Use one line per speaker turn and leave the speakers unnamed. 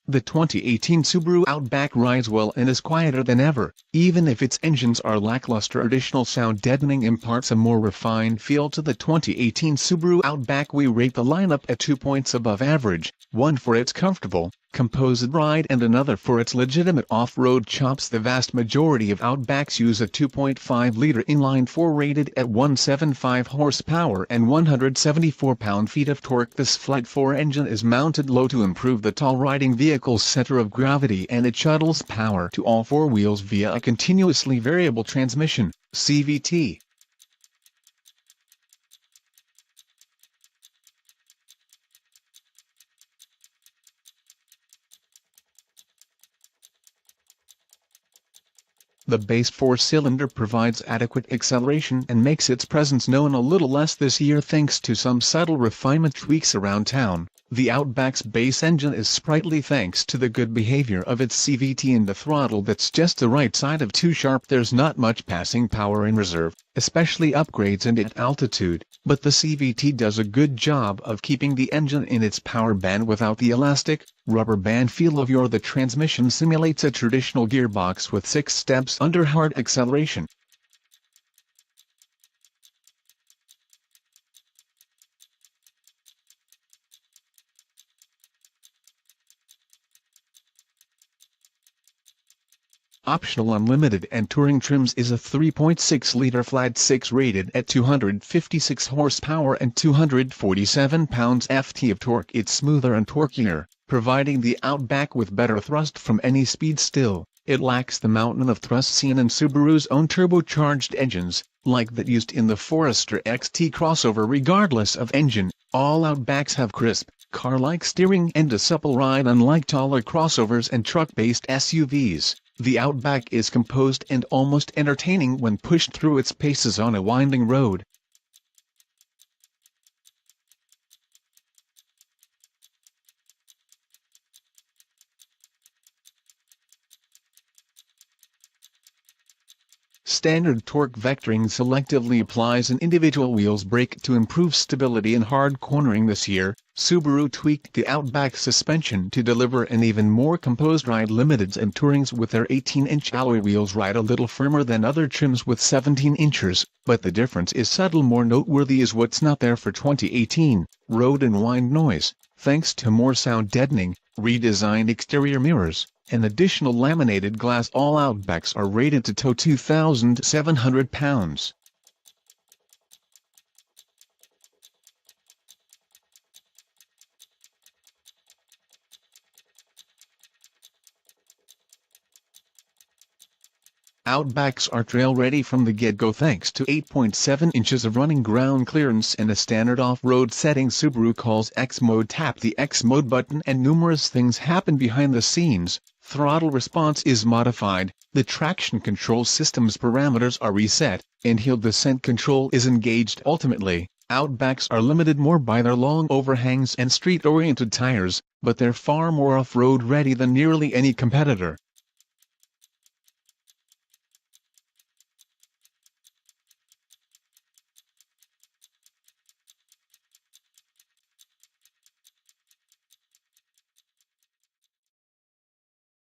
The 2018 Subaru Outback rides well and is quieter than ever, even if its engines are lackluster. Additional sound deadening imparts a more refined feel to the 2018 Subaru Outback. We rate the lineup at 2 points above average, one for its comfortable, composed ride and another for its legitimate off-road chops. The vast majority of Outbacks use a 2.5-liter inline-4 rated at 175 horsepower and 174 pound-feet of torque. This Flight 4 engine is mounted low to improve the tall riding vehicle's center of gravity, and it shuttles power to all four wheels via a continuously variable transmission, CVT. The base four-cylinder provides adequate acceleration and makes its presence known a little less this year thanks to some subtle refinement tweaks around town. The Outback's base engine is sprightly thanks to the good behavior of its CVT and the throttle that's just the right side of too sharp. There's not much passing power in reserve, especially upgrades and at altitude, but the CVT does a good job of keeping the engine in its power band without the elastic, rubber band feel of yore. The transmission simulates a traditional gearbox with 6 steps under hard acceleration. Optional Unlimited and Touring trims is a 3.6-liter flat 6 rated at 256 horsepower and 247 pounds-ft of torque. It's smoother and torquier, providing the Outback with better thrust from any speed. Still, it lacks the mountain of thrust seen in Subaru's own turbocharged engines, like that used in the Forester XT crossover. Regardless of engine, all Outbacks have crisp, car-like steering and a supple ride. Unlike taller crossovers and truck-based SUVs, the Outback is composed and almost entertaining when pushed through its paces on a winding road. Standard torque vectoring selectively applies an individual wheel's brake to improve stability in hard cornering. This year, Subaru tweaked the Outback suspension to deliver an even more composed ride. Limiteds and Tourings with their 18-inch alloy wheels ride a little firmer than other trims with 17 inches, but the difference is subtle. More noteworthy is what's not there for 2018, road and wind noise, thanks to more sound deadening, redesigned exterior mirrors, and additional laminated glass. All Outbacks are rated to tow 2,700 pounds. Outbacks are trail-ready from the get-go thanks to 8.7 inches of running ground clearance and a standard off-road setting Subaru calls X-Mode. Tap the X-Mode button and numerous things happen behind the scenes. Throttle response is modified, the traction control system's parameters are reset, and hill descent control is engaged. Ultimately, Outbacks are limited more by their long overhangs and street-oriented tires, but they're far more off-road ready than nearly any competitor.